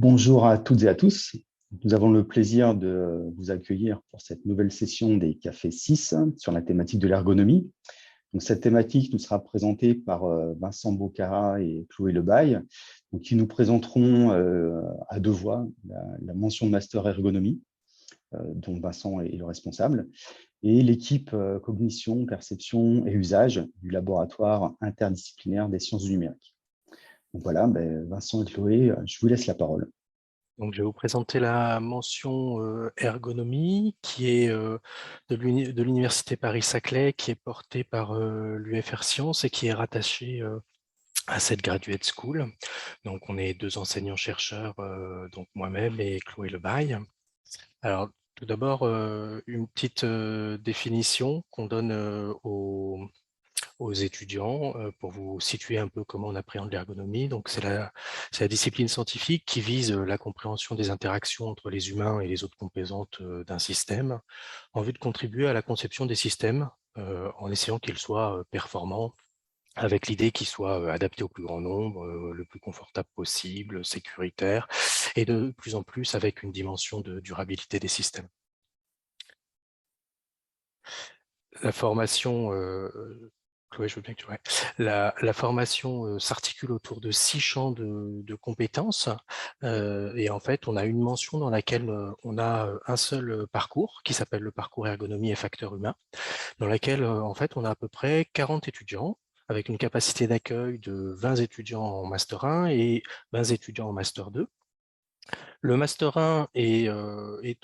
Bonjour à toutes et à tous. Nous avons le plaisir de vous accueillir pour cette nouvelle session des Cafés 6 sur la thématique de l'ergonomie. Donc, cette thématique nous sera présentée par Vincent Bocara et Chloé Lebaille, donc, qui nous présenteront à deux voix la mention de master ergonomie, dont Vincent est le responsable, et l'équipe cognition, perception et usage du laboratoire interdisciplinaire des sciences du numérique. Donc voilà, Vincent et Chloé, je vous laisse la parole. Donc, je vais vous présenter la mention ergonomie qui est de l'Université Paris-Saclay, qui est portée par l'UFR Sciences et qui est rattachée à cette graduate school. Donc, on est deux enseignants-chercheurs, donc moi-même et Chloé Lebaille. Alors, tout d'abord, une petite définition qu'on donne aux étudiants pour vous situer un peu comment on appréhende l'ergonomie. Donc, c'est la discipline scientifique qui vise la compréhension des interactions entre les humains et les autres composantes d'un système en vue de contribuer à la conception des systèmes en essayant qu'ils soient performants, avec l'idée qu'ils soient adaptés au plus grand nombre, le plus confortable possible, sécuritaire, et de plus en plus avec une dimension de durabilité des systèmes. La formation, Chloé, je veux bien que tu la formation s'articule autour de 6 champs de compétences. Et en fait, on a une mention dans laquelle on a un seul parcours qui s'appelle le parcours ergonomie et facteurs humains, dans laquelle en fait, on a à peu près 40 étudiants avec une capacité d'accueil de 20 étudiants en Master 1 et 20 étudiants en Master 2. Le Master 1 est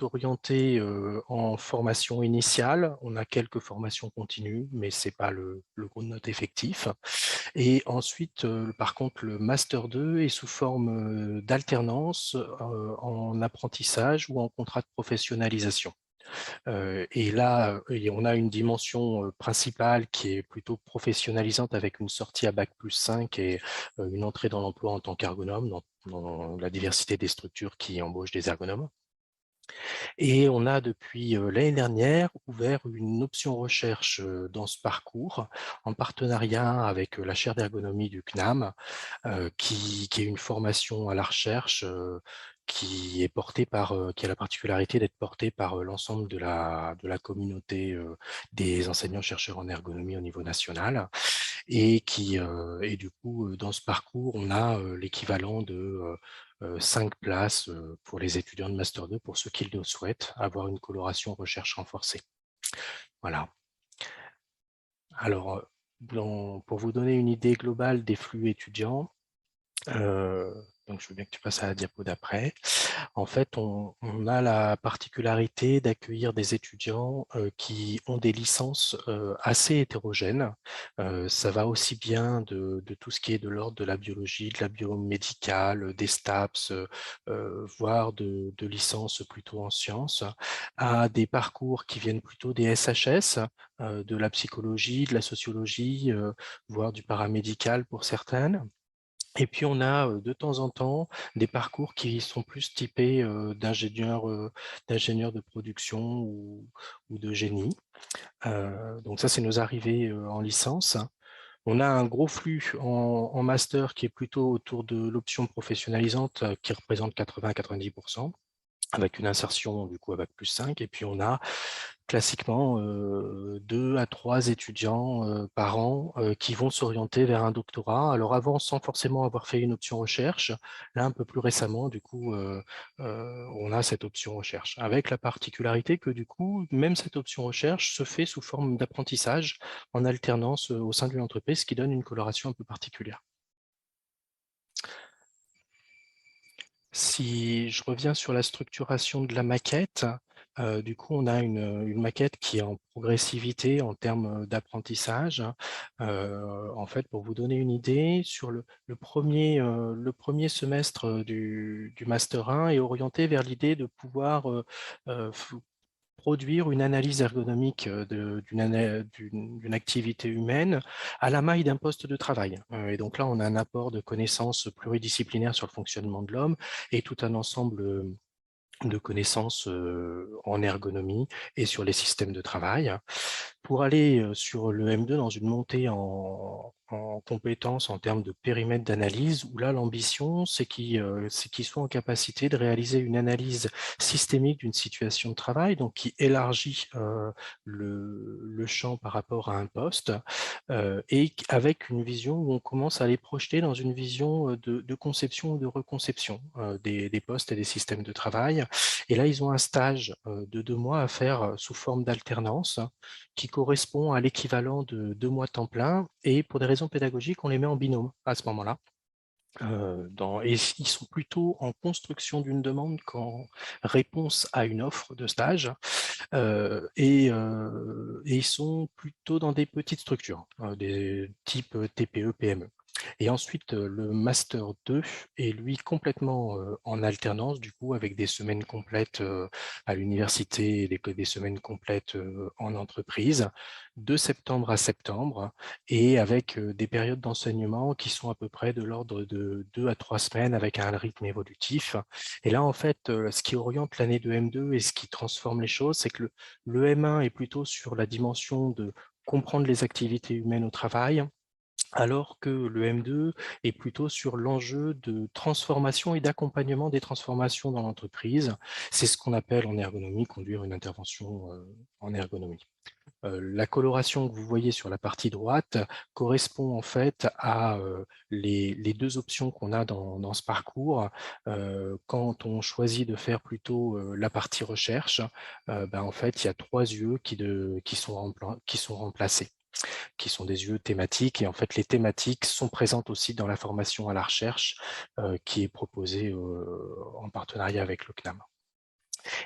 orienté en formation initiale. On a quelques formations continues, mais ce n'est pas le gros de notre effectif. Et ensuite, par contre, le Master 2 est sous forme d'alternance en apprentissage ou en contrat de professionnalisation. Et là, on a une dimension principale qui est plutôt professionnalisante avec une sortie à Bac+5 et une entrée dans l'emploi en tant qu'ergonome dans la diversité des structures qui embauchent des ergonomes. Et on a depuis l'année dernière ouvert une option recherche dans ce parcours en partenariat avec la chaire d'ergonomie du CNAM, qui est une formation à la recherche qui est portée par, qui a la particularité d'être portée par l'ensemble de la communauté des enseignants-chercheurs en ergonomie au niveau national. Et et du coup, dans ce parcours, on a l'équivalent de 5 places pour les étudiants de Master 2 pour ceux qui le souhaitent, avoir une coloration recherche renforcée. Voilà. Alors, pour vous donner une idée globale des flux étudiants, donc je veux bien que tu passes à la diapo d'après. En fait, on a la particularité d'accueillir des étudiants qui ont des licences assez hétérogènes. Ça va aussi bien de tout ce qui est de l'ordre de la biologie, de la biomédicale, des STAPS, voire de licences plutôt en sciences, à des parcours qui viennent plutôt des SHS, de la psychologie, de la sociologie, voire du paramédical pour certaines. Et puis on a de temps en temps des parcours qui sont plus typés d'ingénieurs de production ou de génie. Donc ça, c'est nos arrivées en licence. On a un gros flux en master qui est plutôt autour de l'option professionnalisante qui représente 80-90%. Avec une insertion du coup à Bac+5, et puis on a classiquement 2 à 3 étudiants par an qui vont s'orienter vers un doctorat. Alors avant, sans forcément avoir fait une option recherche, là un peu plus récemment, du coup, on a cette option recherche, avec la particularité que du coup, même cette option recherche se fait sous forme d'apprentissage en alternance au sein d'une entreprise, ce qui donne une coloration un peu particulière. Si je reviens sur la structuration de la maquette, du coup, on a une maquette qui est en progressivité en termes d'apprentissage. En fait, pour vous donner une idée, sur le premier semestre du Master 1 est orienté vers l'idée de pouvoir produire une analyse ergonomique d'une activité humaine à la maille d'un poste de travail. Et donc là, on a un apport de connaissances pluridisciplinaires sur le fonctionnement de l'homme et tout un ensemble de connaissances en ergonomie et sur les systèmes de travail. Pour aller sur le M2 dans une montée en compétences en termes de périmètre d'analyse, où là, l'ambition, c'est qu'ils soient en capacité de réaliser une analyse systémique d'une situation de travail, donc qui élargit le champ par rapport à un poste, et avec une vision où on commence à les projeter dans une vision de conception ou de reconception des postes et des systèmes de travail. Et là, ils ont un stage de 2 mois à faire sous forme d'alternance, qui correspond à l'équivalent de 2 mois temps plein, et pour des raisons pédagogiques, on les met en binôme à ce moment-là. Et ils sont plutôt en construction d'une demande qu'en réponse à une offre de stage, et ils sont plutôt dans des petites structures, des types TPE, PME. Et ensuite, le master 2 est lui complètement en alternance, du coup, avec des semaines complètes à l'université et des semaines complètes en entreprise, de septembre à septembre, et avec des périodes d'enseignement qui sont à peu près de l'ordre de 2 à 3 semaines, avec un rythme évolutif. Et là, en fait, ce qui oriente l'année de M2 et ce qui transforme les choses, c'est que le M1 est plutôt sur la dimension de comprendre les activités humaines au travail, alors que le M2 est plutôt sur l'enjeu de transformation et d'accompagnement des transformations dans l'entreprise. C'est ce qu'on appelle en ergonomie conduire une intervention en ergonomie. La coloration que vous voyez sur la partie droite correspond en fait à les 2 options qu'on a dans ce parcours. Quand on choisit de faire plutôt la partie recherche, en fait, il y a 3 yeux qui sont remplacés, qui sont des yeux thématiques. Et en fait, les thématiques sont présentes aussi dans la formation à la recherche qui est proposée en partenariat avec le CNAM.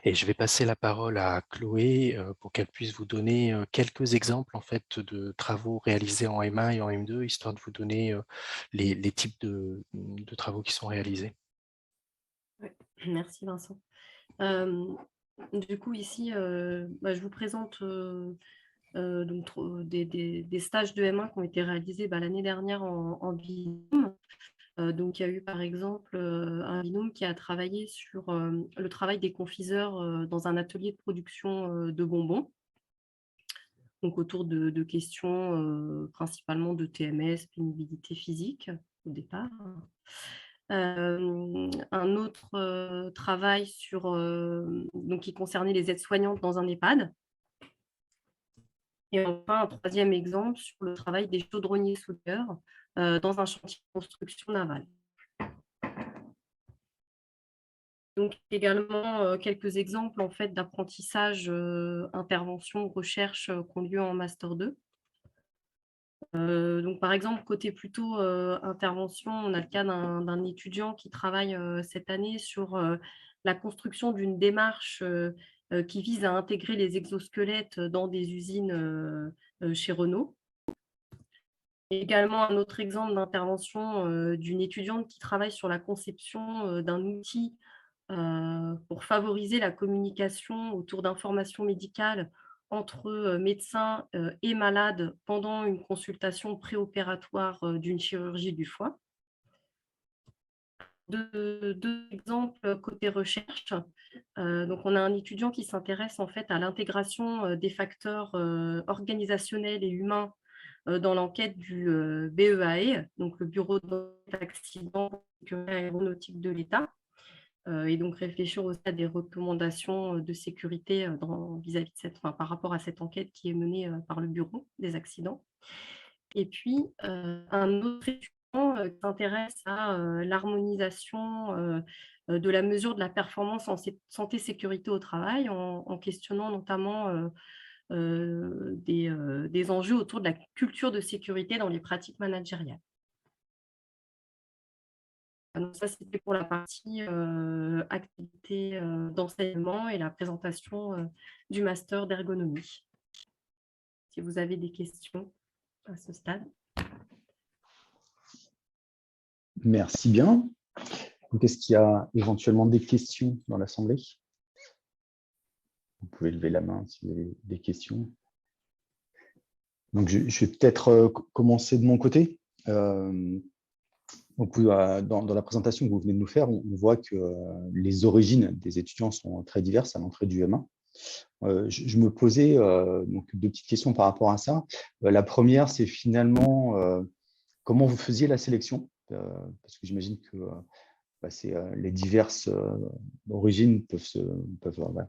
Et je vais passer la parole à Chloé pour qu'elle puisse vous donner quelques exemples en fait de travaux réalisés en M1 et en M2, histoire de vous donner les types de travaux qui sont réalisés. Ouais. Merci Vincent. Du coup, ici, je vous présente donc, des stages de M1 qui ont été réalisés l'année dernière en binôme. Donc, il y a eu par exemple un binôme qui a travaillé sur le travail des confiseurs dans un atelier de production de bonbons, donc autour de questions principalement de TMS, pénibilité physique au départ. Un autre travail donc qui concernait les aides-soignantes dans un EHPAD. Et enfin, un troisième exemple sur le travail des chaudronniers soudeurs dans un chantier de construction navale. Donc également quelques exemples en fait d'apprentissage, intervention, recherche qui ont lieu en Master 2. Donc par exemple, côté plutôt intervention, on a le cas d'un étudiant qui travaille cette année sur la construction d'une démarche qui vise à intégrer les exosquelettes dans des usines chez Renault. Également un autre exemple d'intervention d'une étudiante qui travaille sur la conception d'un outil pour favoriser la communication autour d'informations médicales entre médecins et malades pendant une consultation préopératoire d'une chirurgie du foie. Deux exemples côté recherche. Donc, on a un étudiant qui s'intéresse en fait à l'intégration des facteurs organisationnels et humains dans l'enquête du BEAE, donc le Bureau d'accident aéronautique de l'État, et donc réfléchir aussi à des recommandations de sécurité vis-à-vis de par rapport à cette enquête qui est menée par le Bureau des accidents. Et puis, un autre étudiant qui s'intéresse à l'harmonisation de la mesure de la performance en santé-sécurité au travail, en questionnant notamment des enjeux autour de la culture de sécurité dans les pratiques managériales. Donc ça, c'était pour la partie activité d'enseignement et la présentation du master d'ergonomie. Si vous avez des questions à ce stade. Merci bien. Est-ce qu'il y a éventuellement des questions dans l'Assemblée? Vous pouvez lever la main si vous avez des questions. Donc, je vais peut-être commencer de mon côté. Donc, dans la présentation que vous venez de nous faire, on voit que les origines des étudiants sont très diverses à l'entrée du M1. Je me posais donc 2 petites questions par rapport à ça. La première, c'est finalement comment vous faisiez la sélection, parce que j'imagine que les diverses origines peuvent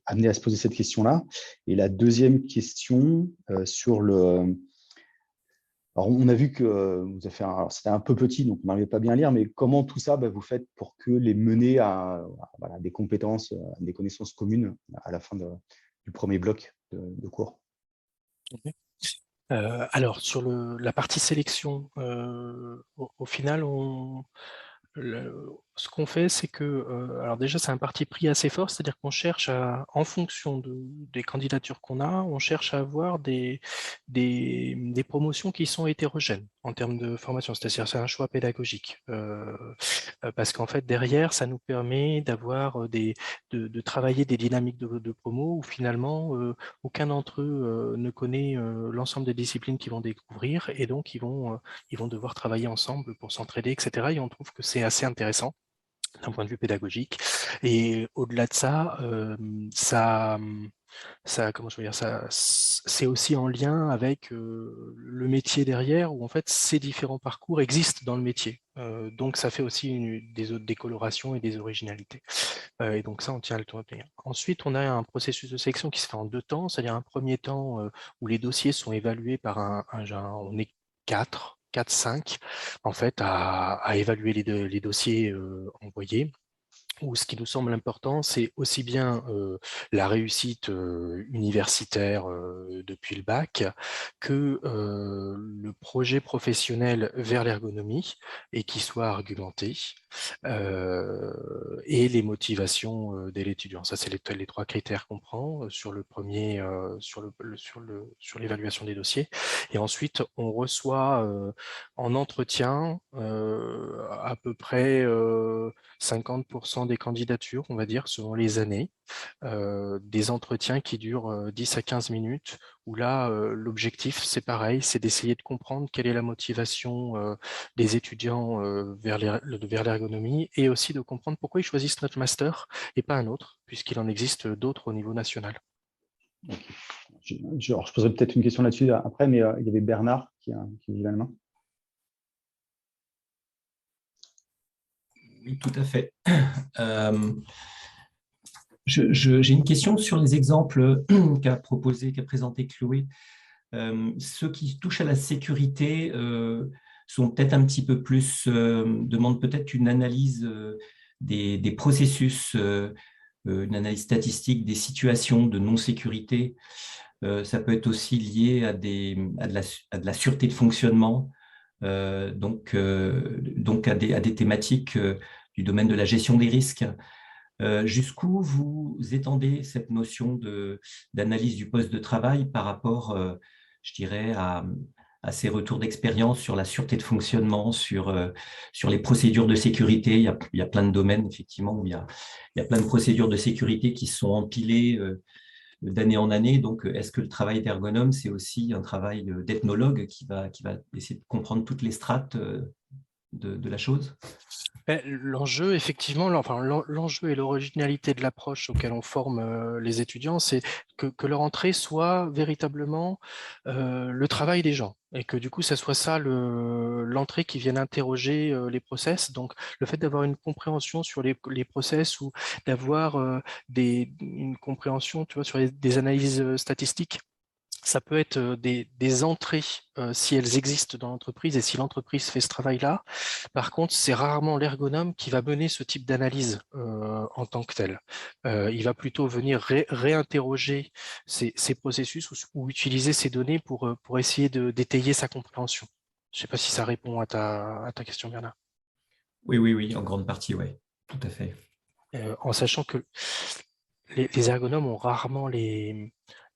amener à se poser cette question-là. Et la deuxième question sur le… Alors, on a vu que vous avez fait c'était un peu petit, donc on n'arrivait pas bien à lire, mais comment tout ça, vous faites pour que les mener à des compétences, à des connaissances communes à la fin du premier bloc de cours? Alors, sur la partie sélection, au final, ce qu'on fait, c'est que, alors déjà, c'est un parti pris assez fort, c'est-à-dire qu'on cherche en fonction des candidatures qu'on a, on cherche à avoir des promotions qui sont hétérogènes en termes de formation, c'est-à-dire c'est un choix pédagogique, parce qu'en fait, derrière, ça nous permet d'avoir de travailler des dynamiques de promo où finalement, aucun d'entre eux ne connaît l'ensemble des disciplines qu'ils vont découvrir, et donc ils vont devoir travailler ensemble pour s'entraider, etc. Et on trouve que c'est assez intéressant d'un point de vue pédagogique. Et au-delà de ça, comment je veux dire, c'est aussi en lien avec le métier derrière, où en fait ces différents parcours existent dans le métier. Donc ça fait aussi des colorations et des originalités. Et donc ça, on tient à le retenir. Ensuite, on a un processus de sélection qui se fait en 2 temps, c'est-à-dire un premier temps où les dossiers sont évalués par on est 4, 5, en fait, à évaluer les dossiers envoyés, où ce qui nous semble important, c'est aussi bien la réussite universitaire depuis le bac que le projet professionnel vers l'ergonomie, et qui soit argumenté, et les motivations de l'étudiant. Ça, c'est les 3 critères qu'on prend sur le premier, sur l'évaluation des dossiers. Et ensuite, on reçoit en entretien à peu près 50% des candidatures, on va dire, selon les années, des entretiens qui durent 10 à 15 minutes, où là, l'objectif, c'est pareil, c'est d'essayer de comprendre quelle est la motivation des étudiants vers l'ergonomie, et aussi de comprendre pourquoi ils choisissent notre master et pas un autre, puisqu'il en existe d'autres au niveau national. Okay. Je poserai peut-être une question là-dessus après, mais il y avait Bernard qui levait la main. Oui, tout à fait. J'ai une question sur les exemples qu'a présenté Chloé. Ceux qui touchent à la sécurité sont peut-être un petit peu plus, demandent peut-être une analyse des processus, une analyse statistique des situations de non-sécurité. Ça peut être aussi lié à de la sûreté de fonctionnement, donc à des thématiques du domaine de la gestion des risques. Jusqu'où vous étendez cette notion d'analyse du poste de travail par rapport, je dirais, à ces retours d'expérience sur la sûreté de fonctionnement, sur les procédures de sécurité. Il y a plein de domaines, effectivement, où il y a plein de procédures de sécurité qui sont empilées d'année en année. Donc, est-ce que le travail d'ergonome, c'est aussi un travail d'ethnologue qui va essayer de comprendre toutes les strates de la chose? L'enjeu, effectivement, l'enjeu et l'originalité de l'approche auquel on forme les étudiants, c'est que leur entrée soit véritablement le travail des gens, et que du coup, ça soit ça l'entrée qui vienne interroger les process. Donc, le fait d'avoir une compréhension sur les process, ou d'avoir une compréhension, tu vois, sur des analyses statistiques, ça peut être des entrées si elles existent dans l'entreprise et si l'entreprise fait ce travail-là. Par contre, c'est rarement l'ergonome qui va mener ce type d'analyse en tant que tel. Il va plutôt venir réinterroger ces processus, ou utiliser ces données pour essayer d'étayer sa compréhension. Je ne sais pas si ça répond à ta question, Bernard. Oui, en grande partie, oui, tout à fait. En sachant que les ergonomes ont rarement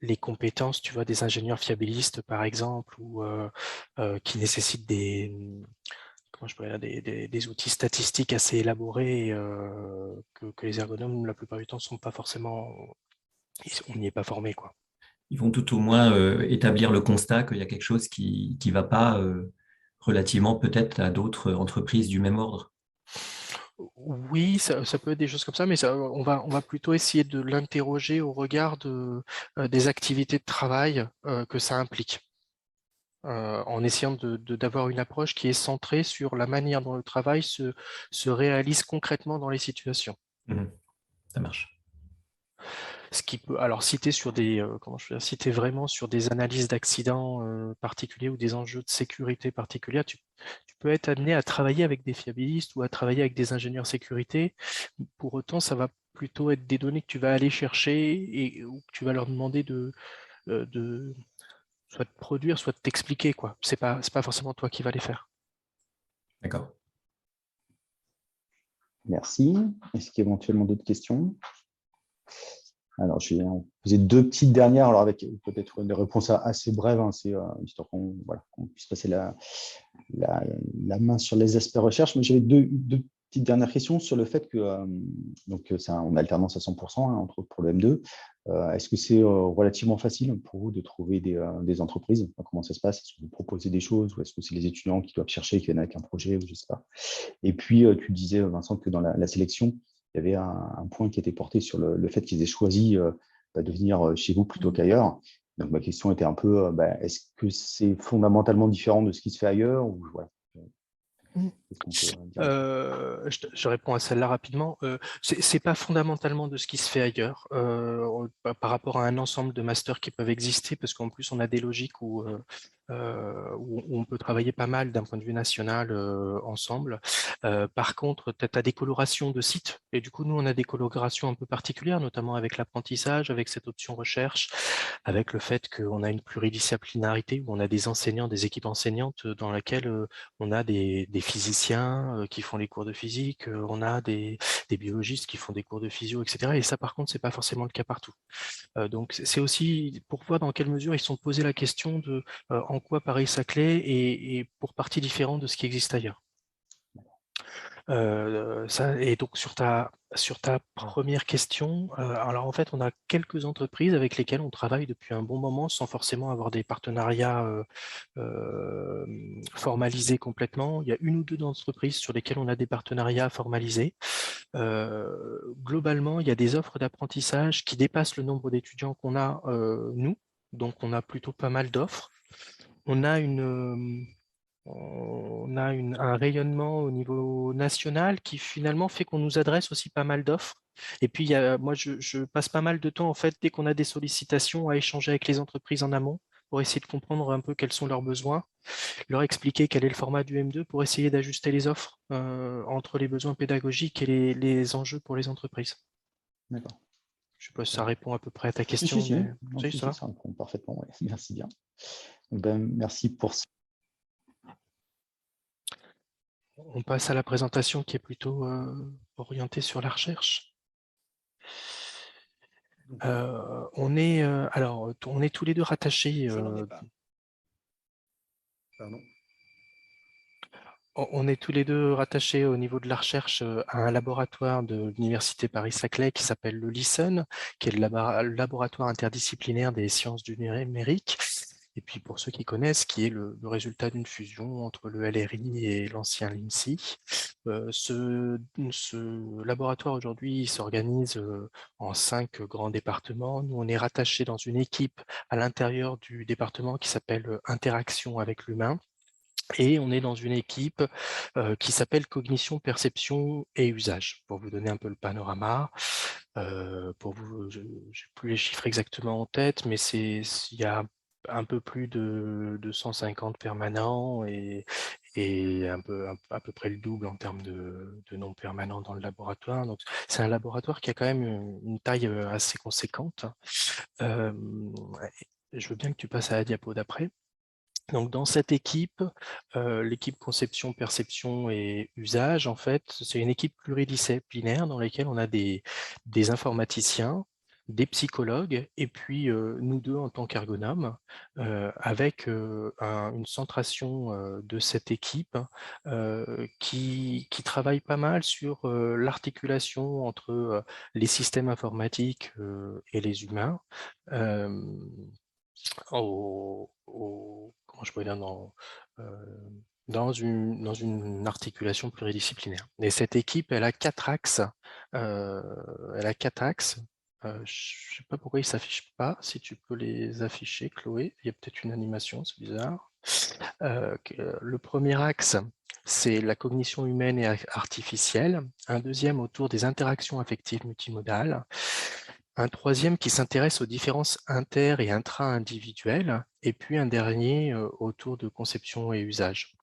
les compétences, tu vois, des ingénieurs fiabilistes, par exemple, ou qui nécessitent des outils statistiques assez élaborés, que les ergonomes, la plupart du temps, sont pas forcément, on n'y est pas formé, quoi. Ils vont tout au moins établir le constat qu'il y a quelque chose qui ne va pas relativement peut-être à d'autres entreprises du même ordre. Oui, ça peut être des choses comme ça, mais on va plutôt essayer de l'interroger au regard des activités de travail que ça implique. en essayant d'avoir une approche qui est centrée sur la manière dont le travail se réalise concrètement dans les situations. Ça marche. Ce qui peut, alors si tu es sur des, si tu es vraiment sur des analyses d'accidents particuliers ou des enjeux de sécurité particuliers, tu peux être amené à travailler avec des fiabilistes ou à travailler avec des ingénieurs sécurité. Pour autant, ça va plutôt être des données que tu vas aller chercher et ou que tu vas leur demander de soit de produire, soit de t'expliquer, quoi. C'est pas forcément toi qui vas les faire. D'accord. Merci. Est-ce qu'il y a éventuellement d'autres questions? Alors, je vais en poser deux petites dernières, alors avec peut-être des réponses assez brèves, hein, c'est histoire qu'on puisse passer la main sur les aspects recherche. Mais j'avais deux petites dernières questions sur le fait que donc c'est en alternance à 100%, hein, entre autres pour le M2. Est-ce que c'est relativement facile pour vous de trouver des entreprises? Comment ça se passe? Est-ce que vous proposez des choses ou est-ce que c'est les étudiants qui doivent chercher, qui viennent avec un projet ou je ne sais pas? Et puis, tu disais, Vincent, que dans la sélection, il y avait un point qui était porté sur le fait qu'ils aient choisi de venir chez vous plutôt qu'ailleurs. Donc, ma question était un peu, est-ce que c'est fondamentalement différent de ce qui se fait ailleurs ou, voilà. Je réponds à celle-là rapidement. C'est pas fondamentalement de ce qui se fait ailleurs par rapport à un ensemble de masters qui peuvent exister, parce qu'en plus on a des logiques où on peut travailler pas mal d'un point de vue national ensemble. Par contre, tu as des colorations de sites, et du coup nous on a des colorations un peu particulières, notamment avec l'apprentissage, avec cette option recherche, avec le fait qu'on a une pluridisciplinarité, où on a des enseignants, des équipes enseignantes dans laquelle on a des physiciens qui font les cours de physique, on a des biologistes qui font des cours de physio, etc. Et ça, par contre, c'est pas forcément le cas partout. Donc, c'est aussi pour voir dans quelle mesure ils se sont posé la question de en quoi Paris-Saclay est pour partie différent de ce qui existe ailleurs. Et donc sur ta première question, alors en fait on a quelques entreprises avec lesquelles on travaille depuis un bon moment sans forcément avoir des partenariats formalisés complètement. Il y a une ou deux entreprises sur lesquelles on a des partenariats formalisés. Globalement, il y a des offres d'apprentissage qui dépassent le nombre d'étudiants qu'on a nous, donc on a plutôt pas mal d'offres. On a un rayonnement au niveau national qui finalement fait qu'on nous adresse aussi pas mal d'offres. Et puis, moi, je passe pas mal de temps, en fait, dès qu'on a des sollicitations, à échanger avec les entreprises en amont pour essayer de comprendre un peu quels sont leurs besoins, leur expliquer quel est le format du M2 pour essayer d'ajuster les offres entre les besoins pédagogiques et les enjeux pour les entreprises. D'accord. Je ne sais pas si ça répond à peu près à ta question. Si, Mais... ça répond parfaitement. Ouais. Merci bien. Merci pour ça. On passe à la présentation qui est plutôt orientée sur la recherche. On est tous les deux rattachés. Pardon. On est tous les deux rattachés au niveau de la recherche à un laboratoire de l'Université Paris-Saclay qui s'appelle le LISEN, qui est le laboratoire interdisciplinaire des sciences du numérique. Et puis pour ceux qui connaissent, qui est le résultat d'une fusion entre le LRI et l'ancien LINSI. Ce laboratoire aujourd'hui s'organise en 5 grands départements. Nous, on est rattachés dans une équipe à l'intérieur du département qui s'appelle Interaction avec l'humain. Et on est dans une équipe qui s'appelle Cognition, Perception et Usage. Pour vous donner un peu le panorama, pour vous, je n'ai plus les chiffres exactement en tête, mais il y a un peu plus de 150 permanents et à peu près le double en termes de non permanents dans le laboratoire. Donc, c'est un laboratoire qui a quand même une taille assez conséquente. Je veux bien que tu passes à la diapo d'après. Donc, dans cette équipe, l'équipe conception, perception et usage, en fait, c'est une équipe pluridisciplinaire dans laquelle on a des informaticiens, des psychologues, et puis nous deux en tant qu'ergonomes, avec une centration de cette équipe qui travaille pas mal sur l'articulation entre les systèmes informatiques et les humains. Comment je pourrais dire, dans une articulation pluridisciplinaire. Et cette équipe, elle a 4 axes. Je ne sais pas pourquoi ils ne s'affichent pas. Si tu peux les afficher, Chloé. Il y a peut-être une animation, c'est bizarre. Le premier axe, c'est la cognition humaine et artificielle. Un deuxième autour des interactions affectives multimodales. Un troisième qui s'intéresse aux différences inter- et intra-individuelles. Et puis un dernier autour de conception et usage.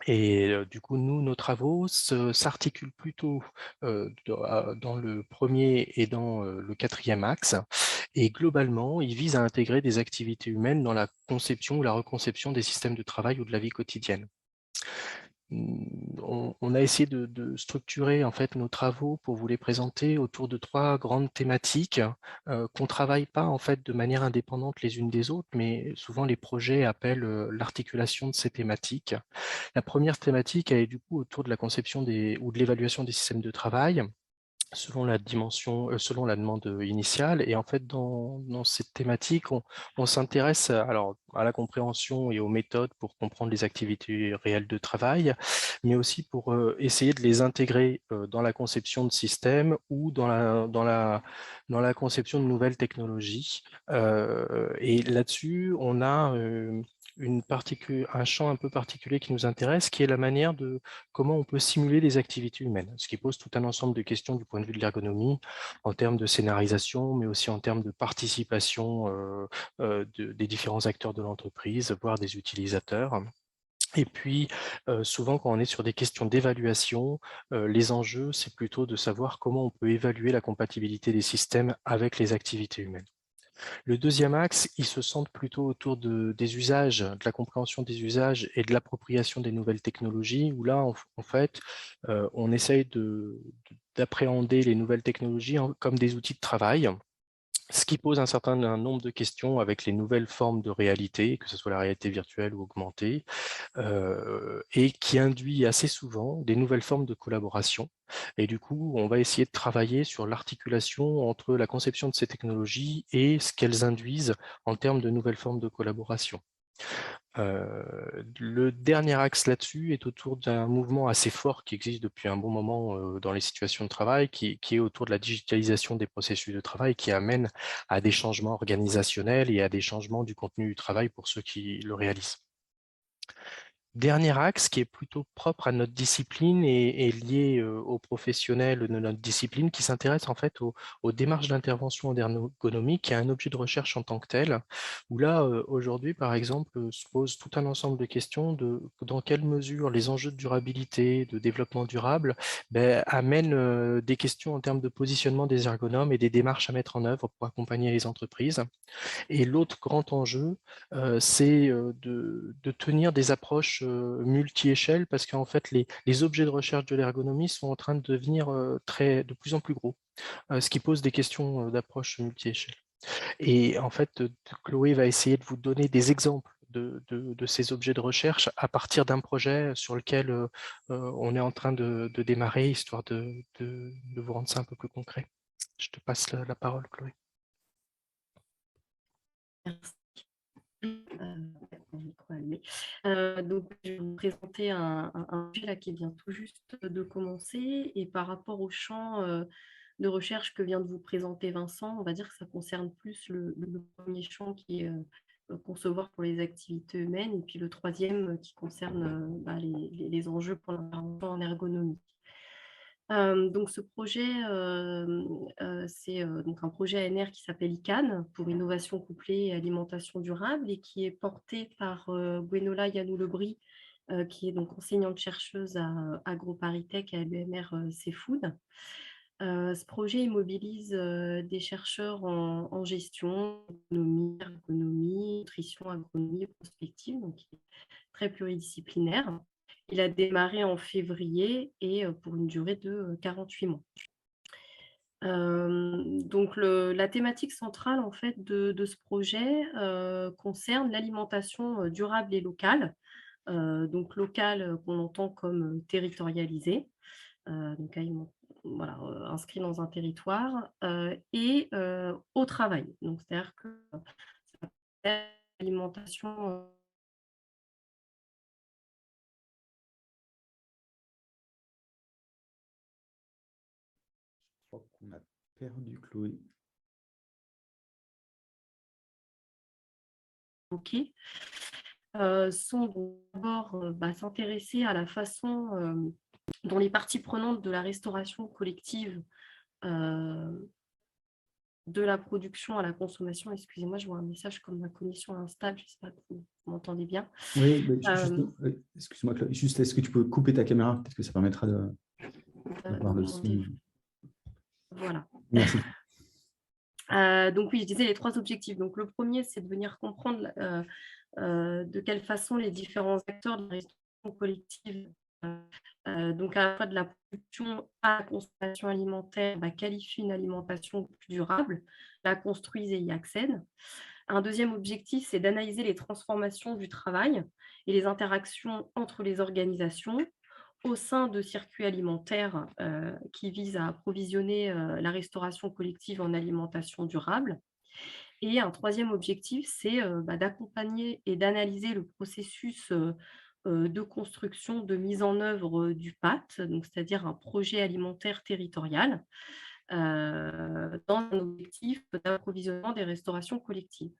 Et du coup, nous, nos travaux s'articulent plutôt dans le premier et dans le quatrième axe. Et globalement, ils visent à intégrer des activités humaines dans la conception ou la reconception des systèmes de travail ou de la vie quotidienne. On a essayé de structurer en fait nos travaux pour vous les présenter autour de 3 grandes thématiques qu'on ne travaille pas en fait de manière indépendante les unes des autres, mais souvent les projets appellent l'articulation de ces thématiques. La première thématique, elle est du coup autour de la conception ou de l'évaluation des systèmes de travail, selon la dimension, selon la demande initiale. Et en fait, dans cette thématique, on s'intéresse à la compréhension et aux méthodes pour comprendre les activités réelles de travail, mais aussi pour essayer de les intégrer dans la conception de systèmes ou dans la conception de nouvelles technologies. Et là-dessus, on a un champ un peu particulier qui nous intéresse, qui est la manière de comment on peut simuler les activités humaines, ce qui pose tout un ensemble de questions du point de vue de l'ergonomie, en termes de scénarisation, mais aussi en termes de participation des différents acteurs de l'entreprise, voire des utilisateurs. Et puis, souvent, quand on est sur des questions d'évaluation, les enjeux, c'est plutôt de savoir comment on peut évaluer la compatibilité des systèmes avec les activités humaines. Le deuxième axe, il se centre plutôt autour des usages, de la compréhension des usages et de l'appropriation des nouvelles technologies, où là, en fait, on essaye d'appréhender les nouvelles technologies comme des outils de travail, ce qui pose un certain nombre de questions avec les nouvelles formes de réalité, que ce soit la réalité virtuelle ou augmentée, et qui induit assez souvent des nouvelles formes de collaboration. Et du coup, on va essayer de travailler sur l'articulation entre la conception de ces technologies et ce qu'elles induisent en termes de nouvelles formes de collaboration. Le dernier axe là-dessus est autour d'un mouvement assez fort qui existe depuis un bon moment dans les situations de travail, qui est autour de la digitalisation des processus de travail, qui amène à des changements organisationnels et à des changements du contenu du travail pour ceux qui le réalisent. Dernier axe qui est plutôt propre à notre discipline et lié aux professionnels de notre discipline, qui s'intéresse en fait aux démarches d'intervention en ergonomie, qui est un objet de recherche en tant que tel, où là, aujourd'hui, par exemple, se pose tout un ensemble de questions de dans quelle mesure les enjeux de durabilité, de développement durable, amènent des questions en termes de positionnement des ergonomes et des démarches à mettre en œuvre pour accompagner les entreprises. Et l'autre grand enjeu, c'est de tenir des approches multi-échelles, parce qu'en fait, les objets de recherche de l'ergonomie sont en train de devenir de plus en plus gros, ce qui pose des questions d'approche multi-échelle. Et en fait, Chloé va essayer de vous donner des exemples de ces objets de recherche à partir d'un projet sur lequel on est en train de démarrer, histoire de vous rendre ça un peu plus concret. Je te passe la parole, Chloé. Merci. Donc, je vais vous présenter un sujet là qui vient tout juste de commencer, et par rapport au champ de recherche que vient de vous présenter Vincent, on va dire que ça concerne plus le premier champ qui est concevoir pour les activités humaines, et puis le troisième qui concerne les enjeux pour l'intervention en ergonomie. Donc ce projet, c'est donc un projet ANR qui s'appelle ICANN, pour innovation couplée et alimentation durable, et qui est porté par Gwenola Yanou-Lebris, qui est donc enseignante-chercheuse à AgroParisTech à l'UMR Cefood. Ce projet immobilise des chercheurs en gestion, économie, ergonomie, nutrition, agronomie, prospective, donc qui est très pluridisciplinaire. Il a démarré en février et pour une durée de 48 mois. Donc la thématique centrale en fait de ce projet concerne l'alimentation durable et locale. Donc locale qu'on entend comme territorialisée, donc voilà, inscrit dans un territoire, et au travail. Donc c'est-à-dire que l'alimentation Je crois qu'on a perdu Chloé. OK. sont d'abord s'intéresser à la façon dont les parties prenantes de la restauration collective de la production à la consommation. Excusez-moi, je vois un message comme ma connexion instable, je ne sais pas si vous m'entendez bien. Oui, excuse-moi, Claude, juste, est-ce que tu peux couper ta caméra? Peut-être que ça permettra de voir le son. Voilà. Merci. Donc oui, je disais les 3 objectifs. Donc le premier, c'est de venir comprendre de quelle façon les différents acteurs de la restauration collective, donc à la fois de la production à la consommation alimentaire, qualifient une alimentation plus durable, la construisent et y accèdent. Un deuxième objectif, c'est d'analyser les transformations du travail et les interactions entre les organisations au sein de circuits alimentaires qui visent à approvisionner la restauration collective en alimentation durable. Et un troisième objectif, c'est d'accompagner et d'analyser le processus de construction, de mise en œuvre du PAT, c'est-à-dire un projet alimentaire territorial, dans un objectif d'approvisionnement des restaurations collectives.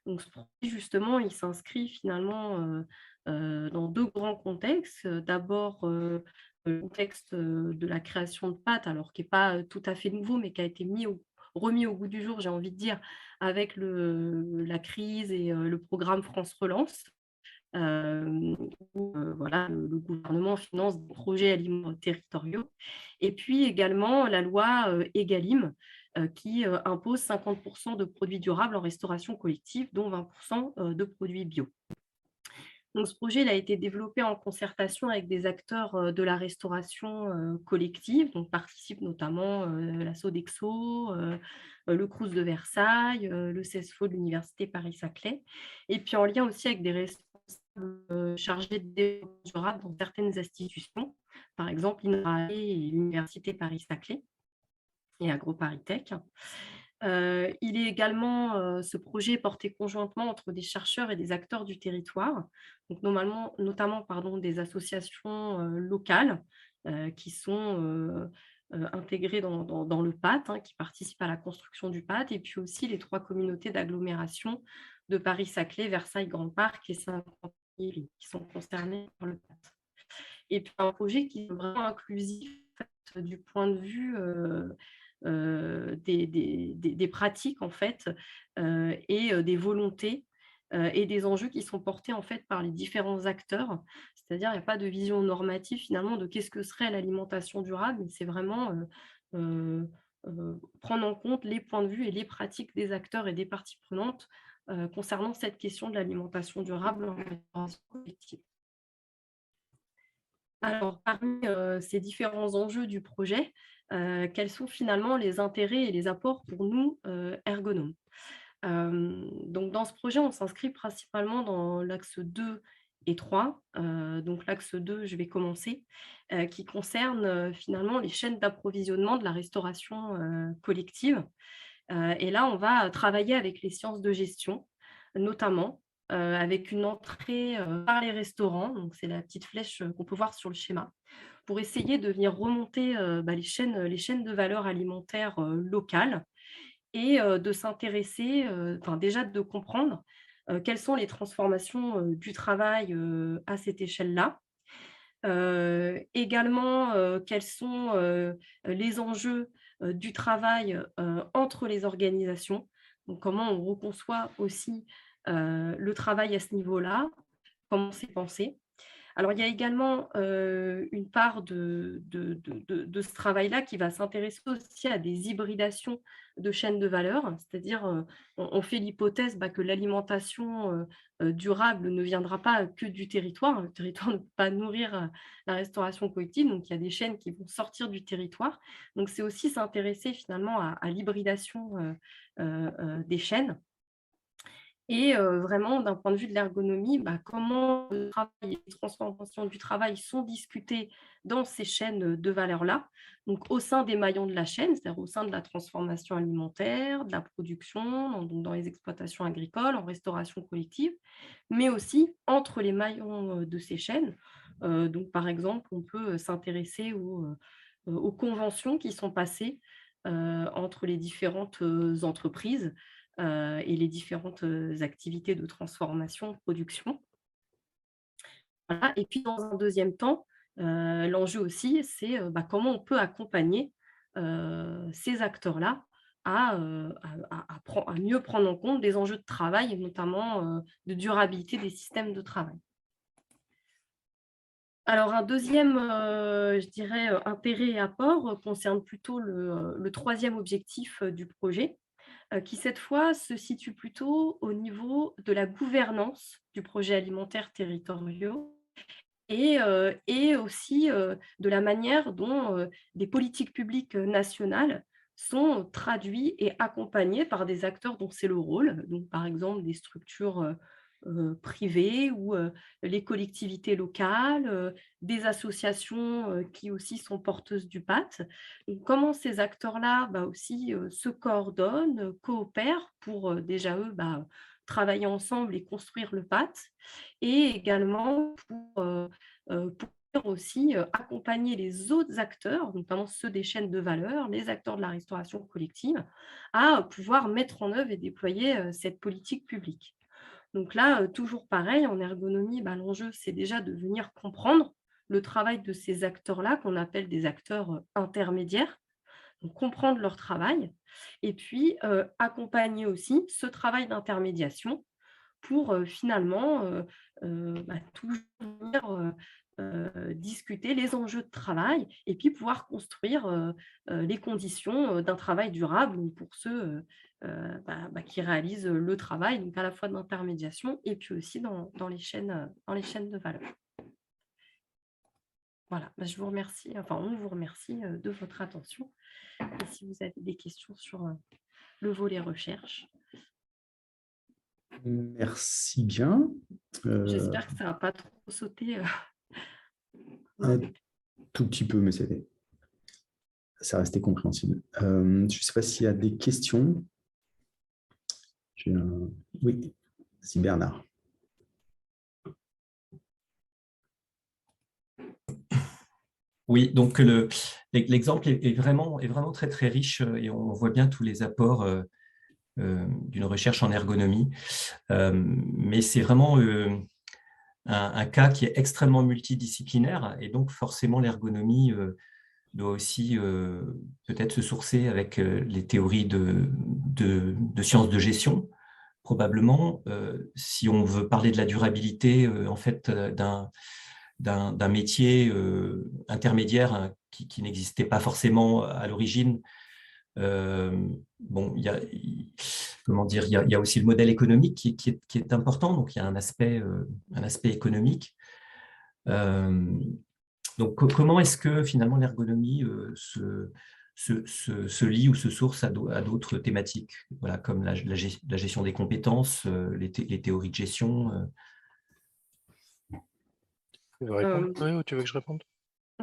Donc, ce projet, justement, il s'inscrit finalement dans 2 grands contextes. D'abord, le contexte de la création de pâtes, alors qui n'est pas tout à fait nouveau, mais qui a été remis au goût du jour, j'ai envie de dire, avec la crise et le programme France Relance, où voilà, le gouvernement finance des projets alimentaires territoriaux. Et puis également la loi Egalim, qui impose 50% de produits durables en restauration collective, dont 20% de produits bio. Donc, ce projet il a été développé en concertation avec des acteurs de la restauration collective, donc participent notamment la Sodexo, le Crous de Versailles, le CESFO de l'Université Paris-Saclay, et puis en lien aussi avec des responsables chargés de développement durable dans certaines institutions, par exemple l'INRAE et l'Université Paris-Saclay et AgroParisTech. Il est également, ce projet est porté conjointement entre des chercheurs et des acteurs du territoire, donc notamment des associations locales qui sont intégrées dans le PAT, qui participent à la construction du PAT, et puis aussi les 3 communautés d'agglomération de Paris-Saclay, Versailles, Grand Parc et Saint-Quentin qui sont concernées par le PAT. Et puis un projet qui est vraiment inclusif du point de vue des pratiques en fait, et des volontés et des enjeux qui sont portés en fait par les différents acteurs. C'est-à-dire il n'y a pas de vision normative finalement de qu'est-ce que serait l'alimentation durable, mais c'est vraiment prendre en compte les points de vue et les pratiques des acteurs et des parties prenantes concernant cette question de l'alimentation durable en restauration collective. Alors, parmi ces différents enjeux du projet, quels sont finalement les intérêts et les apports pour nous, ergonomes? Donc, dans ce projet, on s'inscrit principalement dans l'axe 2 et 3. Donc, l'axe 2, je vais commencer, qui concerne finalement les chaînes d'approvisionnement de la restauration collective. Et là, on va travailler avec les sciences de gestion, notamment avec une entrée par les restaurants, donc c'est la petite flèche qu'on peut voir sur le schéma, pour essayer de venir remonter les chaînes de valeur alimentaire locales et de s'intéresser, déjà de comprendre quelles sont les transformations du travail à cette échelle-là. Également, quels sont les enjeux du travail entre les organisations. Donc, comment on reconçoit aussi le travail à ce niveau-là, comment c'est pensé. Alors, il y a également une part de ce travail-là qui va s'intéresser aussi à des hybridations de chaînes de valeur, c'est-à-dire on fait l'hypothèse que l'alimentation durable ne viendra pas que du territoire. Le territoire ne peut pas nourrir la restauration collective, donc il y a des chaînes qui vont sortir du territoire. Donc, c'est aussi s'intéresser finalement à l'hybridation des chaînes. Et vraiment, d'un point de vue de l'ergonomie, comment le travail et les transformations du travail sont discutées dans ces chaînes de valeur-là, donc au sein des maillons de la chaîne, c'est-à-dire au sein de la transformation alimentaire, de la production, donc dans les exploitations agricoles, en restauration collective, mais aussi entre les maillons de ces chaînes. Donc, par exemple, on peut s'intéresser aux conventions qui sont passées entre les différentes entreprises et les différentes activités de transformation, de production. Voilà. Et puis, dans un deuxième temps, l'enjeu aussi, c'est comment on peut accompagner ces acteurs-là à mieux prendre en compte des enjeux de travail, et notamment de durabilité des systèmes de travail. Alors, un deuxième, je dirais, intérêt et apport concerne plutôt le troisième objectif du projet, qui cette fois se situe plutôt au niveau de la gouvernance du projet alimentaire territoriaux et aussi de la manière dont des politiques publiques nationales sont traduites et accompagnées par des acteurs dont c'est le rôle, donc par exemple des structures privées ou les collectivités locales, des associations qui aussi sont porteuses du PAT. Donc, comment ces acteurs-là aussi se coordonnent, coopèrent pour déjà eux travailler ensemble et construire le PAT, et également pour aussi accompagner les autres acteurs, notamment ceux des chaînes de valeur, les acteurs de la restauration collective, à pouvoir mettre en œuvre et déployer cette politique publique. Donc là, toujours pareil, en ergonomie, l'enjeu, c'est déjà de venir comprendre le travail de ces acteurs-là, qu'on appelle des acteurs intermédiaires, donc comprendre leur travail, et puis accompagner aussi ce travail d'intermédiation pour finalement toujours venir discuter les enjeux de travail et puis pouvoir construire les conditions d'un travail durable pour ceux qui réalisent le travail, donc à la fois d'intermédiation et puis aussi dans les chaînes de valeur. Voilà, je vous remercie, on vous remercie de votre attention. Et si vous avez des questions sur le volet recherche. Merci bien. J'espère que ça n'a pas trop sauté. Un tout petit peu, mais ça restait compréhensible. Je ne sais pas s'il y a des questions. Oui, c'est Bernard. Oui, donc l'exemple est vraiment très, très riche et on voit bien tous les apports d'une recherche en ergonomie. Mais c'est vraiment un cas qui est extrêmement multidisciplinaire et donc forcément l'ergonomie doit aussi peut-être se sourcer avec les théories de sciences de gestion, probablement. Si on veut parler de la durabilité en fait d'un métier intermédiaire qui n'existait pas forcément à l'origine. Bon, il y a aussi le modèle économique qui est important, donc il y a un aspect économique. Donc, comment est-ce que finalement l'ergonomie se lie ou se source à d'autres thématiques, voilà, comme la gestion des compétences, les théories de gestion Tu veux répondre, oui, ou tu veux que je réponde?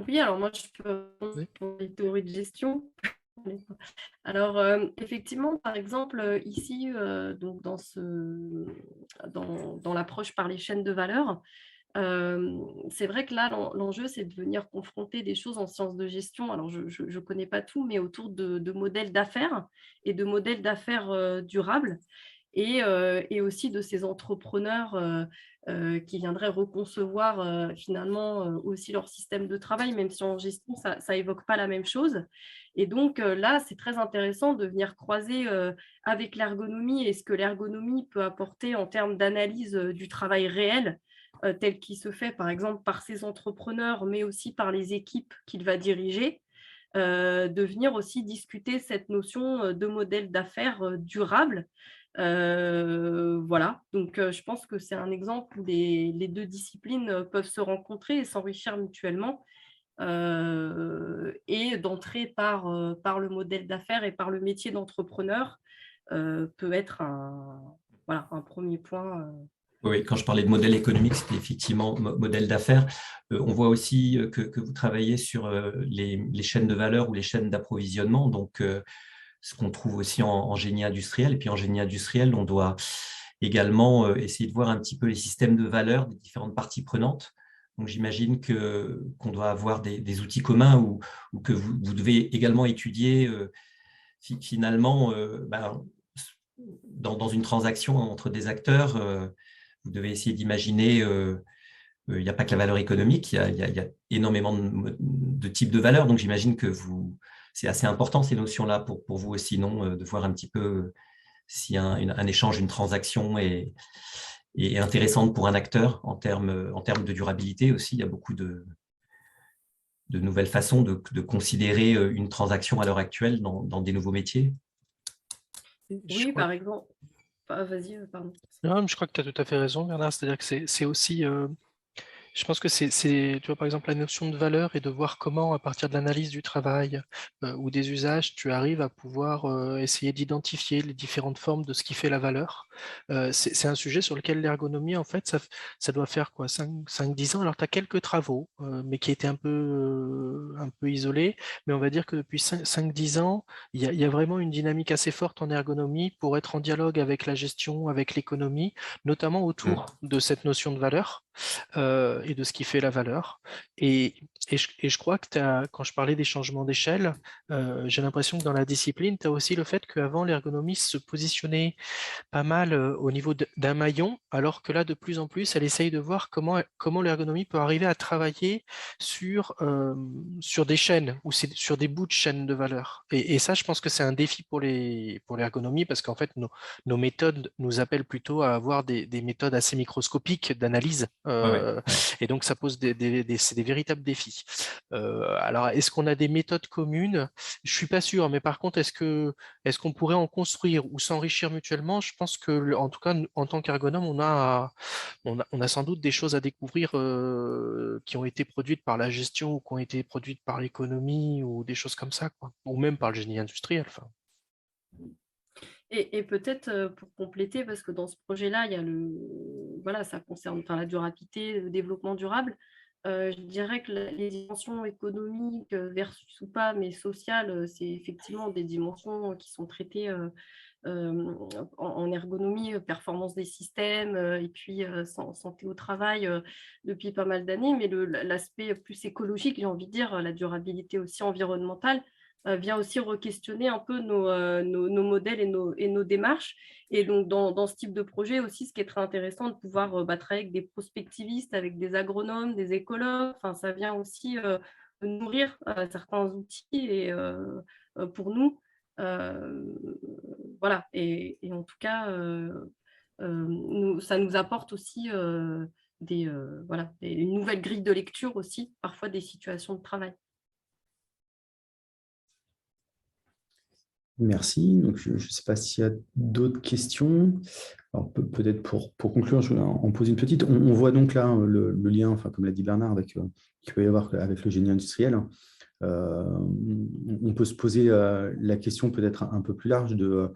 Oui, alors moi, je peux répondre pour les théories de gestion. Alors, effectivement, par exemple, ici, donc dans l'approche par les chaînes de valeur, c'est vrai que là, l'enjeu, c'est de venir confronter des choses en sciences de gestion. Alors, je ne connais pas tout, mais autour de modèles d'affaires et de modèles d'affaires durables. Et aussi de ces entrepreneurs qui viendraient reconcevoir finalement aussi leur système de travail, même si en gestion, ça évoque pas la même chose. Et donc là, c'est très intéressant de venir croiser avec l'ergonomie et ce que l'ergonomie peut apporter en termes d'analyse du travail réel, tel qu'il se fait par exemple par ces entrepreneurs, mais aussi par les équipes qu'il va diriger. De venir aussi discuter cette notion de modèle d'affaires durable. Voilà, donc je pense que c'est un exemple où les deux disciplines peuvent se rencontrer et s'enrichir mutuellement, et d'entrer par le modèle d'affaires et par le métier d'entrepreneur peut être un premier point. Oui, quand je parlais de modèle économique, c'était effectivement modèle d'affaires. On voit aussi que vous travaillez sur les chaînes de valeur ou les chaînes d'approvisionnement, donc ce qu'on trouve aussi en génie industriel. Et puis en génie industriel, on doit également essayer de voir un petit peu les systèmes de valeur des différentes parties prenantes. Donc j'imagine qu'on doit avoir des outils communs ou que vous devez également étudier finalement dans une transaction entre des acteurs. Vous devez essayer d'imaginer il n'y a pas que la valeur économique, il y a énormément de types de valeurs. Donc, j'imagine que c'est assez important ces notions-là pour vous aussi, non, de voir un petit peu si un échange, une transaction est intéressante pour un acteur en termes de durabilité aussi. Il y a beaucoup de nouvelles façons de considérer une transaction à l'heure actuelle dans des nouveaux métiers. Oui, par exemple. Vas-y, pardon. Non, mais je crois que tu as tout à fait raison, Bernard. C'est-à-dire que c'est aussi, je pense que c'est, tu vois, par exemple, la notion de valeur et de voir comment, à partir de l'analyse du travail ou des usages, tu arrives à pouvoir essayer d'identifier les différentes formes de ce qui fait la valeur. C'est un sujet sur lequel l'ergonomie, en fait, ça doit faire quoi, 5-10 ans. Alors, tu as quelques travaux, mais qui étaient un peu isolés. Mais on va dire que depuis 5-10 ans, il y a vraiment une dynamique assez forte en ergonomie pour être en dialogue avec la gestion, avec l'économie, notamment autour de cette notion de valeur. Et de ce qui fait la valeur. Et je crois que quand je parlais des changements d'échelle, j'ai l'impression que dans la discipline, tu as aussi le fait qu'avant, l'ergonomie se positionnait pas mal au niveau d'un maillon, alors que là, de plus en plus, elle essaye de voir comment l'ergonomie peut arriver à travailler sur des chaînes ou sur des bouts de chaînes de valeur. Et ça, je pense que c'est un défi pour l'ergonomie parce qu'en fait, nos méthodes nous appellent plutôt à avoir des méthodes assez microscopiques d'analyse. Et donc, ça pose c'est des véritables défis. Alors, est-ce qu'on a des méthodes communes? Je suis pas sûr, mais par contre, est-ce qu'on pourrait en construire ou s'enrichir mutuellement? Je pense que, en tout cas, en tant qu'ergonome, on a sans doute des choses à découvrir qui ont été produites par la gestion ou qui ont été produites par l'économie ou des choses comme ça, quoi. Ou même par le génie industriel. Enfin. Et peut-être pour compléter, parce que dans ce projet-là, il y a voilà, ça concerne la durabilité, le développement durable. Je dirais que les dimensions économiques versus ou pas, mais sociales, c'est effectivement des dimensions qui sont traitées en ergonomie, performance des systèmes et puis santé au travail depuis pas mal d'années. Mais l'aspect plus écologique, j'ai envie de dire, la durabilité aussi environnementale, vient aussi re-questionner un peu nos modèles et nos démarches. Et donc, dans ce type de projet aussi, ce qui est très intéressant de pouvoir travailler avec des prospectivistes, avec des agronomes, des écologues, enfin, ça vient aussi nourrir certains outils et, pour nous. Voilà, et en tout cas, ça nous apporte aussi voilà, une nouvelle grille de lecture aussi, parfois des situations de travail. Merci. Donc, je ne sais pas s'il y a d'autres questions. Alors, peut-être pour conclure, je vais en poser une petite. On voit donc là le lien, enfin, comme l'a dit Bernard, qu'il peut y avoir avec le génie industriel. On peut se poser la question peut-être un peu plus large de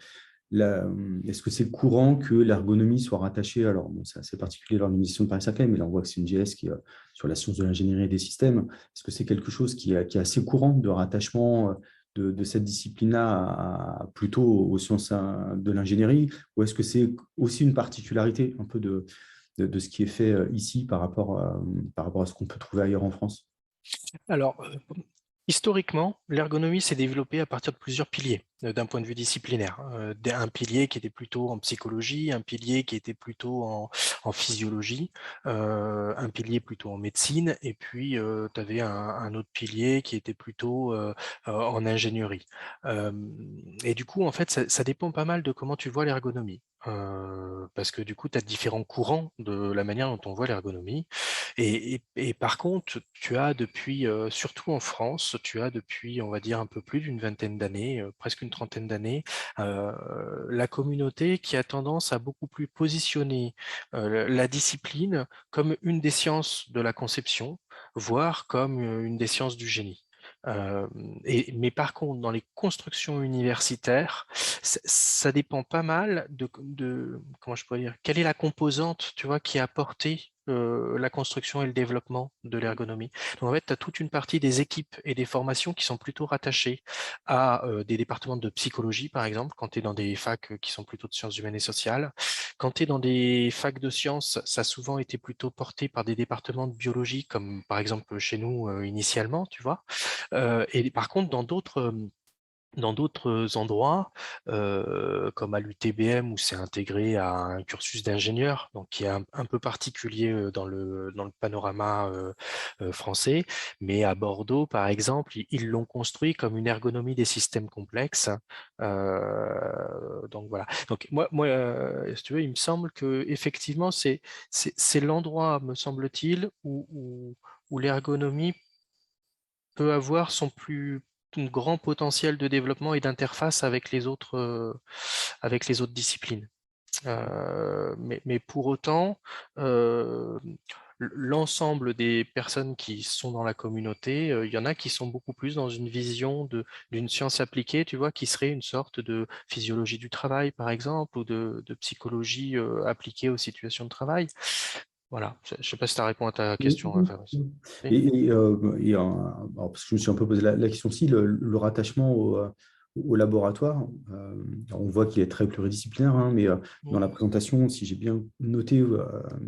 est-ce que c'est courant que l'ergonomie soit rattachée, alors bon, c'est assez particulier lors de l'émission de Paris-Saclay, mais là on voit que c'est une GS qui est sur la science de l'ingénierie et des systèmes. Est-ce que c'est quelque chose qui est assez courant de rattachement de cette discipline-là plutôt aux sciences de l'ingénierie, ou est-ce que c'est aussi une particularité un peu de ce qui est fait ici par rapport à ce qu'on peut trouver ailleurs en France? Alors, historiquement, l'ergonomie s'est développée à partir de plusieurs piliers d'un point de vue disciplinaire. Un pilier qui était plutôt en psychologie, un pilier qui était plutôt en physiologie, un pilier plutôt en médecine, et puis tu avais un autre pilier qui était plutôt en ingénierie. Et du coup, en fait, ça dépend pas mal de comment tu vois l'ergonomie. Parce que du coup, tu as différents courants de la manière dont on voit l'ergonomie. Et par contre, tu as depuis, surtout en France, tu as depuis, on va dire, un peu plus d'une vingtaine d'années, presque une trentaine d'années, la communauté qui a tendance à beaucoup plus positionner la discipline comme une des sciences de la conception, voire comme une des sciences du génie. Mais par contre, dans les constructions universitaires, ça dépend pas mal de comment je pourrais dire, quelle est la composante, tu vois, qui est apportée la construction et le développement de l'ergonomie. Donc en fait, tu as toute une partie des équipes et des formations qui sont plutôt rattachées à des départements de psychologie, par exemple, quand tu es dans des facs qui sont plutôt de sciences humaines et sociales. Quand tu es dans des facs de sciences, ça a souvent été plutôt porté par des départements de biologie, comme par exemple chez nous initialement, tu vois. Et par contre, dans d'autres dans d'autres endroits, comme à l'UTBM, où c'est intégré à un cursus d'ingénieur, donc qui est un peu particulier dans le panorama français. Mais à Bordeaux, par exemple, ils l'ont construit comme une ergonomie des systèmes complexes. Donc voilà. Donc moi si tu veux, il me semble que effectivement, c'est l'endroit, me semble-t-il, où l'ergonomie peut avoir son plus grand potentiel de développement et d'interface avec les autres disciplines. Mais pour autant, l'ensemble des personnes qui sont dans la communauté, il y en a qui sont beaucoup plus dans une vision d'une science appliquée, tu vois, qui serait une sorte de physiologie du travail, par exemple, ou de psychologie appliquée aux situations de travail. Voilà, je ne sais pas si ça répond à ta question, Fabrice. Oui. Alors, parce que je me suis un peu posé la question aussi, le rattachement au laboratoire, alors on voit qu'il est très pluridisciplinaire, hein, mais dans la présentation, si j'ai bien noté,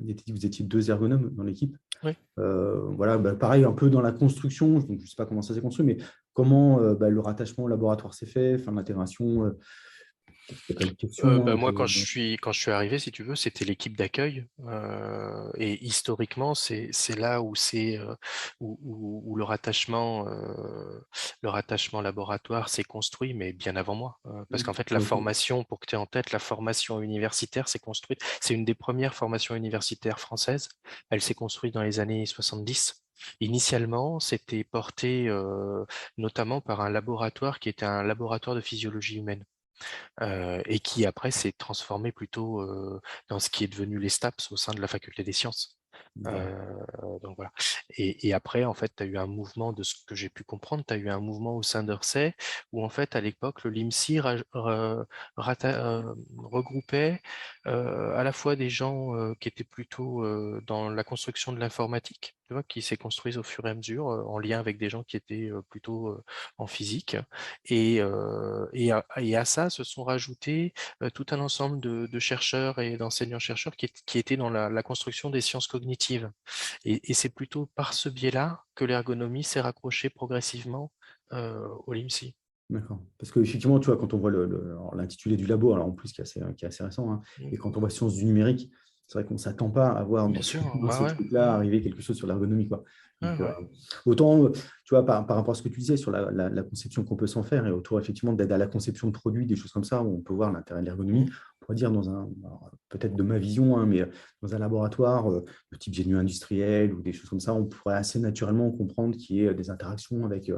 il était dit que vous étiez 2 ergonomes dans l'équipe. Oui. Voilà, pareil, un peu dans la construction, donc je ne sais pas comment ça s'est construit, mais comment le rattachement au laboratoire s'est fait, enfin, l'intégration, c'est pas une question. Moi, quand je suis arrivé, si tu veux, c'était l'équipe d'accueil. Et historiquement, c'est là où où le rattachement laboratoire s'est construit, mais bien avant moi. Parce qu'en fait, la formation, pour que tu aies en tête, la formation universitaire s'est construite. C'est une des premières formations universitaires françaises. Elle s'est construite dans les années 70. Initialement, c'était porté notamment par un laboratoire qui était un laboratoire de physiologie humaine. Et qui après s'est transformé plutôt dans ce qui est devenu les STAPS au sein de la faculté des sciences. Donc voilà. Et après, en fait, tu as eu un mouvement, de ce que j'ai pu comprendre, tu as eu un mouvement au sein d'Orsay où, en fait, à l'époque, le LIMSI regroupait à la fois des gens qui étaient plutôt dans la construction de l'informatique, tu vois, qui s'est construite au fur et à mesure en lien avec des gens qui étaient plutôt en physique. Et à ça se sont rajoutés tout un ensemble de chercheurs et d'enseignants-chercheurs qui étaient dans la construction des sciences cognitives. Et c'est plutôt par ce biais-là que l'ergonomie s'est raccrochée progressivement au LIMSI. D'accord. Parce qu'effectivement, tu vois, quand on voit alors, l'intitulé du labo, alors en plus qui est assez récent, hein, et quand on voit sciences du numérique, c'est vrai qu'on ne s'attend pas à voir Bien sûr, dans ce ouais. truc-là arriver quelque chose sur l'ergonomie, quoi. Donc, Ouais. autant, tu vois, par rapport à ce que tu disais sur la conception qu'on peut s'en faire et autour, effectivement, d'aide à la conception de produits, des choses comme ça, où on peut voir l'intérêt de l'ergonomie, on pourrait dire peut-être de ma vision, hein, mais dans un laboratoire de type génie industriel ou des choses comme ça, on pourrait assez naturellement comprendre qu'il y ait des interactions avec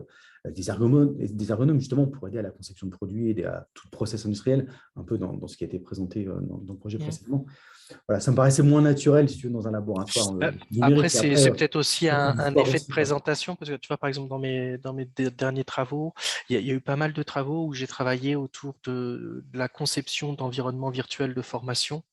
des ergonomes, justement, pour aider à la conception de produits et à tout le process industriel, un peu dans ce qui a été présenté dans le projet précédemment. Voilà, ça me paraissait moins naturel, si tu veux, dans un laboratoire Après, numérique. Et c'est peut-être aussi un l'histoire effet de aussi, quoi. présentation, parce que tu vois, par exemple, dans mes derniers travaux, il y a eu pas mal de travaux où j'ai travaillé autour de la conception d'environnements virtuels de formation,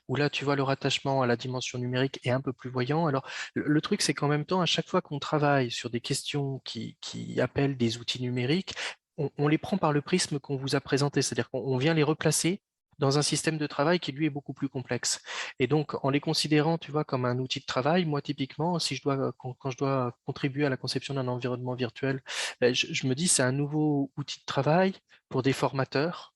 où là, tu vois, le rattachement à la dimension numérique est un peu plus voyant. Alors, le truc, c'est qu'en même temps, à chaque fois qu'on travaille sur des questions qui appellent des outils numériques, on les prend par le prisme qu'on vous a présenté, c'est-à-dire qu'on vient les replacer dans un système de travail qui, lui, est beaucoup plus complexe. Et donc, en les considérant, tu vois, comme un outil de travail, moi, typiquement, si quand je dois contribuer à la conception d'un environnement virtuel, je me dis, c'est un nouveau outil de travail pour des formateurs,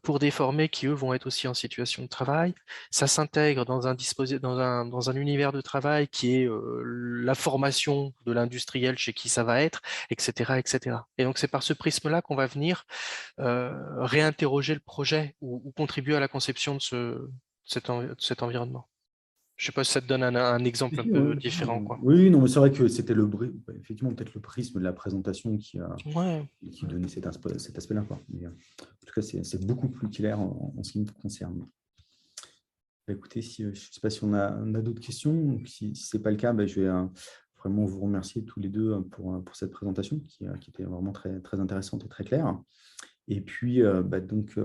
pour des formés qui, eux, vont être aussi en situation de travail. Ça s'intègre dans un univers de travail qui est la formation de l'industriel chez qui ça va être, etc., etc. Et donc, c'est par ce prisme-là qu'on va venir réinterroger le projet ou contribuer à la conception de cet environnement. Je ne sais pas si ça te donne un exemple un peu différent, quoi. Oui, non, mais c'est vrai que c'était effectivement peut-être le prisme de la présentation qui Ouais. donnait cet aspect-là, quoi. Mais, en tout cas, c'est beaucoup plus clair en ce qui me concerne. Écoutez, je ne sais pas si on a d'autres questions. Donc, si ce n'est pas le cas, je vais vraiment vous remercier tous les deux pour cette présentation qui était vraiment très, très intéressante et très claire. Et puis, donc,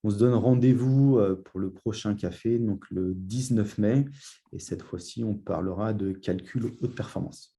on se donne rendez-vous pour le prochain café, donc le 19 mai. Et cette fois-ci, on parlera de calcul haute performance.